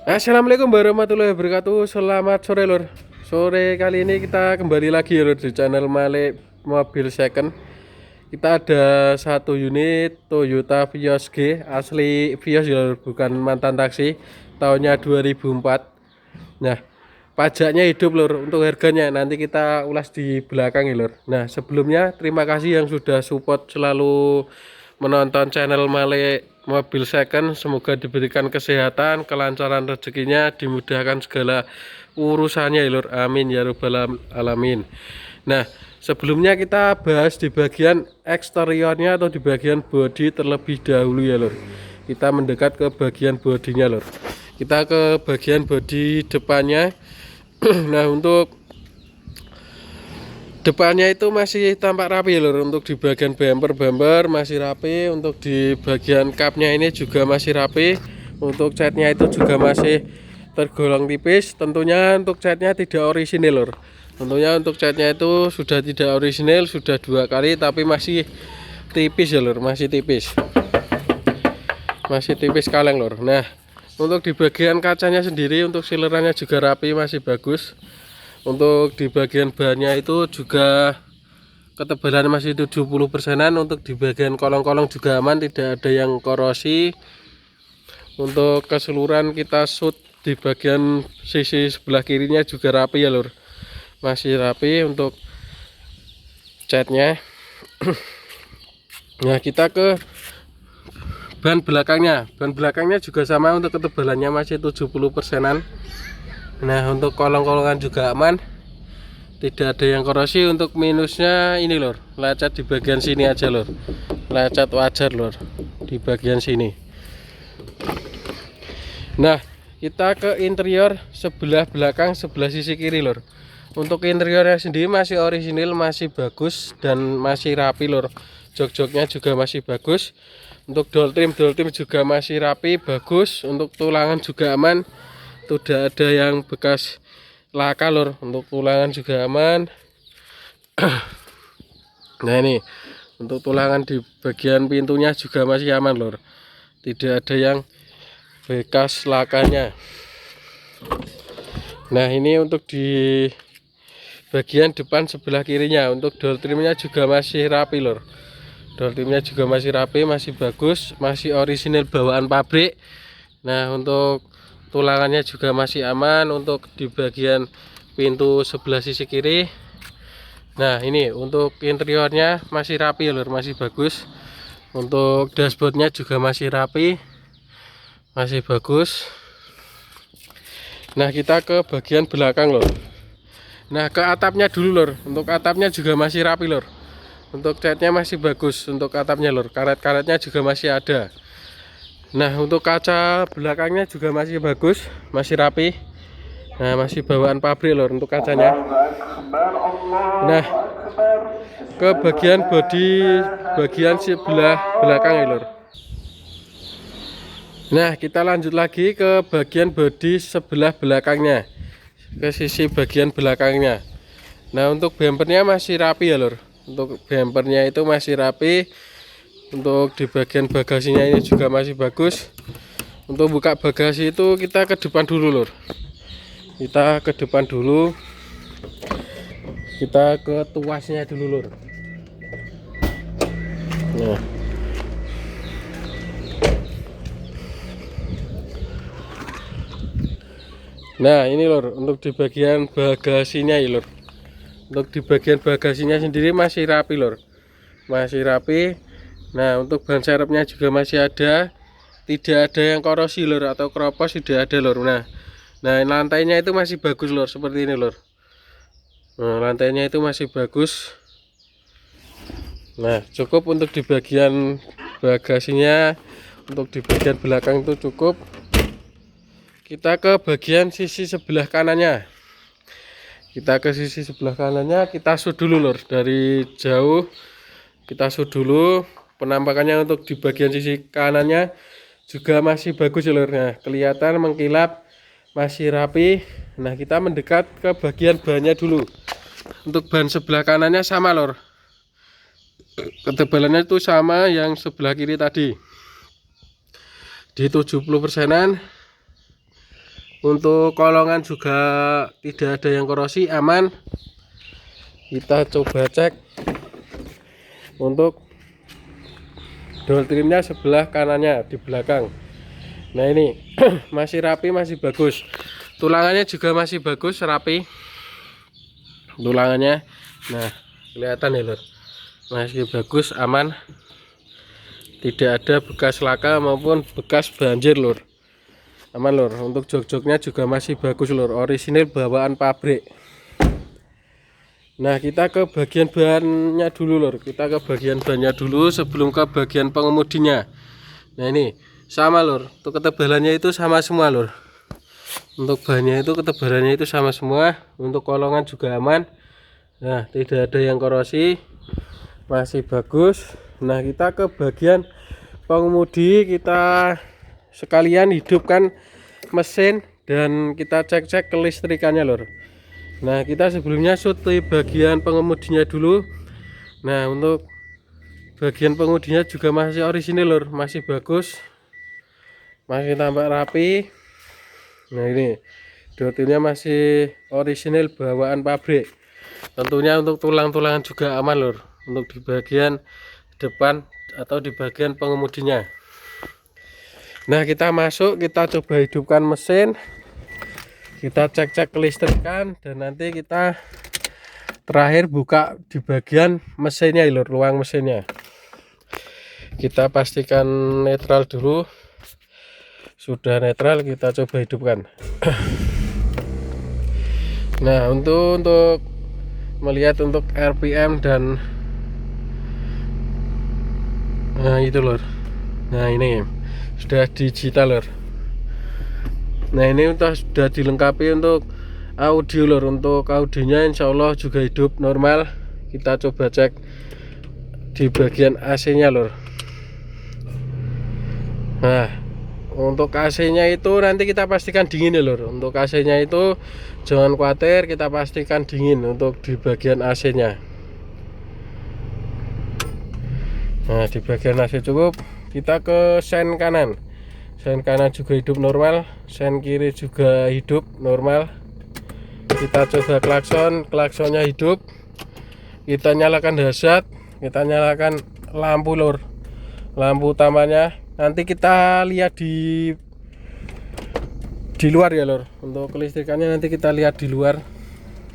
Assalamualaikum warahmatullahi wabarakatuh. Selamat sore lur. Sore kali ini kita kembali lagi lur di channel Malik Mobil Second. Kita ada satu unit Toyota Vios G, asli Vios ya lur, bukan mantan taksi. Tahunnya 2004. Nah, pajaknya hidup lur. Untuk harganya nanti kita ulas di belakang ya lur. Nah, sebelumnya terima kasih yang sudah support selalu menonton channel Malik Mobil Second. Semoga diberikan kesehatan, kelancaran rezekinya, dimudahkan segala urusannya ya lur. Amin ya rabbal alamin. Nah, sebelumnya kita bahas di bagian eksteriornya atau di bagian bodi terlebih dahulu ya lur. Kita mendekat ke bagian bodinya lur. Kita ke bagian bodi depannya. Nah, untuk depannya itu masih tampak rapi lur. Untuk di bagian bumper masih rapi. Untuk di bagian kapnya ini juga masih rapi. Untuk catnya itu juga masih tergolong tipis. Tentunya untuk catnya tidak orisinil lur. Tentunya untuk catnya itu sudah tidak orisinil, sudah 2 kali, tapi masih tipis ya lur, masih tipis. Masih tipis kaleng lur. Nah, untuk di bagian kacanya sendiri, untuk silerannya juga rapi, masih bagus. Untuk di bagian bannya itu juga ketebalan masih 70%-an. Untuk di bagian kolong-kolong juga aman, tidak ada yang korosi. Untuk keseluruhan kita shoot di bagian sisi sebelah kirinya juga rapi ya lur, masih rapi untuk catnya. Nah, kita ke ban belakangnya juga sama, untuk ketebalannya masih 70%-an. Nah, untuk kolong-kolongan juga aman, tidak ada yang korosi. Untuk minusnya ini lor, lecet di bagian sini aja lor, lecet wajar lor di bagian sini. Nah, kita ke interior sebelah belakang, sebelah sisi kiri lor. Untuk interiornya sendiri masih orisinil, masih bagus dan masih rapi lor. Jok-joknya juga masih bagus. Untuk door trim juga masih rapi, bagus. Untuk tulangan juga aman, tidak ada yang bekas laka lor. Untuk tulangan juga aman. Nah, ini untuk tulangan di bagian pintunya juga masih aman lor, tidak ada yang bekas lakanya. Nah, ini untuk di bagian depan sebelah kirinya, untuk door trimnya juga masih rapi lor. Door trimnya juga masih rapi, masih bagus, masih orisinil bawaan pabrik. Nah, untuk tulangannya juga masih aman. Untuk di bagian pintu sebelah sisi kiri, nah ini untuk interiornya masih rapi lor, masih bagus. Untuk dashboardnya juga masih rapi, masih bagus. Nah, kita ke bagian belakang lor. Nah, ke atapnya dulu lor. Untuk atapnya juga masih rapi lor. Untuk catnya masih bagus untuk atapnya lor. Karet-karetnya juga masih ada. Nah, untuk kaca belakangnya juga masih bagus, masih rapi. Nah, masih bawaan pabrik lor untuk kacanya. Nah, ke bagian bodi bagian sebelah belakang ya lor. Nah, kita lanjut lagi ke bagian bodi sebelah belakangnya, ke sisi bagian belakangnya. Nah, untuk bumpernya masih rapi ya lor. Untuk bumpernya itu masih rapi. Untuk di bagian bagasinya ini juga masih bagus. Untuk buka bagasi itu kita ke depan dulu lor. Kita ke depan dulu. Kita ke tuasnya dulu lor. Nah, nah ini lor, untuk di bagian bagasinya ya lor. Untuk di bagian bagasinya sendiri masih rapi lor, masih rapi. Nah, untuk ban serepnya juga masih ada, tidak ada yang korosi lor atau keropos, tidak ada lor. Nah, lantainya itu masih bagus lor, seperti ini lor. Nah, lantainya itu masih bagus. Nah, cukup untuk di bagian bagasinya. Untuk di bagian belakang itu cukup. Kita ke bagian sisi sebelah kanannya. Kita ke sisi sebelah kanannya, kita shoot dulu lor, dari jauh kita shoot dulu. Penampakannya untuk di bagian sisi kanannya juga masih bagus ya lor. Nah, kelihatan mengkilap, masih rapi. Nah, kita mendekat ke bagian bannya dulu. Untuk ban sebelah kanannya sama lor, ketebalannya itu sama yang sebelah kiri tadi, di 70%-an. Untuk kolongan juga tidak ada yang korosi, aman. Kita coba cek untuk door trimnya sebelah kanannya di belakang. Nah ini masih rapi, masih bagus. Tulangannya juga masih bagus, rapi tulangannya. Nah kelihatan ya lur, masih bagus, aman, tidak ada bekas laka maupun bekas banjir lur, aman lur. Untuk jok-joknya juga masih bagus lur, orisinil bawaan pabrik. Nah kita ke bagian bannya dulu lur, kita ke bagian bannya dulu sebelum ke bagian pengemudinya. Nah ini sama lur, untuk ketebalannya itu sama semua lur. Untuk bannya itu ketebalannya itu sama semua. Untuk kolongan juga aman. Nah tidak ada yang korosi, masih bagus. Nah kita ke bagian pengemudi, kita sekalian hidupkan mesin dan kita cek-cek kelistrikannya lur. Nah kita sebelumnya shoot di bagian pengemudinya dulu. Nah untuk bagian pengemudinya juga masih orisinil lur, masih bagus, masih tampak rapi. Nah ini dotnya masih orisinil bawaan pabrik. Tentunya untuk tulang-tulangan juga aman lur, untuk di bagian depan atau di bagian pengemudinya. Nah kita masuk, kita coba hidupkan mesin, kita cek-cek kelistrikan, dan nanti kita terakhir buka di bagian mesinnya lur, ruang mesinnya. Kita pastikan netral dulu. Sudah netral, kita coba hidupkan. Nah untuk melihat untuk RPM dan nah itu lur. Nah ini sudah digital lur. Nah ini sudah dilengkapi untuk audio lur. Untuk audionya insya Allah juga hidup normal. Kita coba cek di bagian AC nya lur. Nah untuk AC nya itu nanti kita pastikan dingin ya lur. Untuk AC nya itu jangan khawatir, kita pastikan dingin untuk di bagian AC nya. Nah di bagian AC cukup. Kita ke sen kanan. Sen kanan juga hidup normal, sen kiri juga hidup normal. Kita coba klakson, klaksonnya hidup. Kita nyalakan hazard, kita nyalakan lampu lur, lampu utamanya. Nanti kita lihat di luar ya lur. Untuk kelistrikannya nanti kita lihat di luar.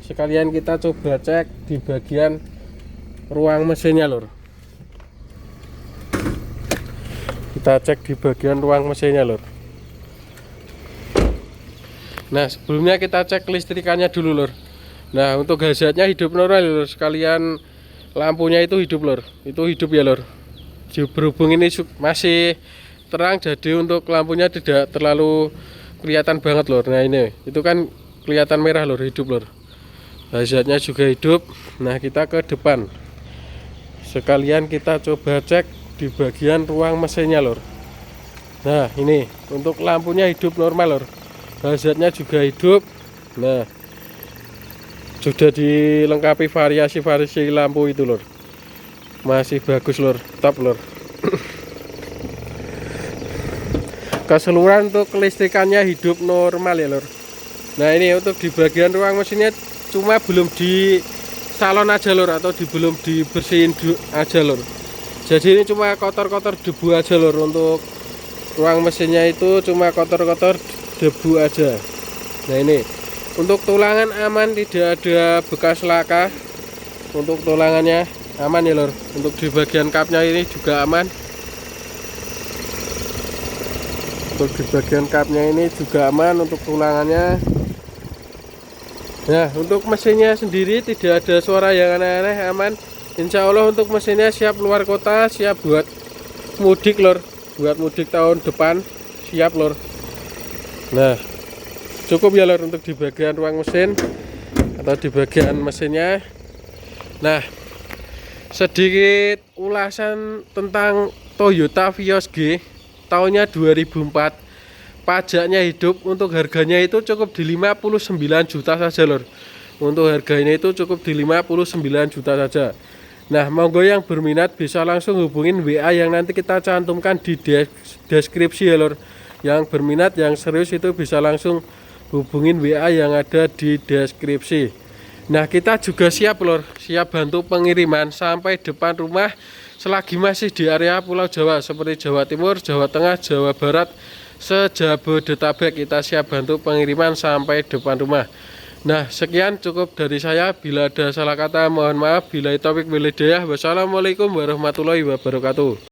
Sekalian kita coba cek di bagian ruang mesinnya lur. Kita cek di bagian ruang mesinnya lur. Nah sebelumnya kita cek kelistrikannya dulu lur. Nah untuk hazardnya hidup normal lur. Sekalian lampunya itu hidup lur, itu hidup ya lur. Berhubung ini masih terang, jadi untuk lampunya tidak terlalu kelihatan banget lur. Nah ini itu kan kelihatan merah lur, hidup lur. Hazardnya juga hidup. Nah kita ke depan, sekalian kita coba cek di bagian ruang mesinnya lur. Nah ini untuk lampunya hidup normal lur, hazardnya juga hidup. Nah sudah dilengkapi variasi lampu itu lur, masih bagus lur, top lur. Keseluruhan untuk kelistrikannya hidup normal ya lur. Nah ini untuk di bagian ruang mesinnya cuma belum di salon aja lur, atau belum dibersihin aja lur. Jadi ini cuma kotor-kotor debu aja lur. Untuk ruang mesinnya itu cuma kotor-kotor debu aja. Nah ini untuk tulangan aman, tidak ada bekas laka. Untuk tulangannya aman ya lur. Untuk di bagian kapnya ini juga aman. Untuk di bagian kapnya ini juga aman untuk tulangannya. Nah untuk mesinnya sendiri tidak ada suara yang aneh-aneh, aman. Insya Allah untuk mesinnya siap luar kota, siap buat mudik lur. Buat mudik tahun depan siap lur. Nah cukup ya lur untuk di bagian ruang mesin atau di bagian mesinnya. Nah sedikit ulasan tentang Toyota Vios G tahunnya 2004. Pajaknya hidup, untuk harganya itu cukup di 59 juta saja lur. Untuk harganya itu cukup di 59 juta saja. Nah monggo yang berminat bisa langsung hubungin WA yang nanti kita cantumkan di deskripsi ya lur. Yang berminat, yang serius itu bisa langsung hubungin WA yang ada di deskripsi. Nah, kita juga siap lor, siap bantu pengiriman sampai depan rumah selagi masih di area Pulau Jawa seperti Jawa Timur, Jawa Tengah, Jawa Barat, se-Jabodetabek kita siap bantu pengiriman sampai depan rumah. Nah, sekian cukup dari saya. Bila ada salah kata mohon maaf. Billahi taufik wal hidayah. Wassalamualaikum warahmatullahi wabarakatuh.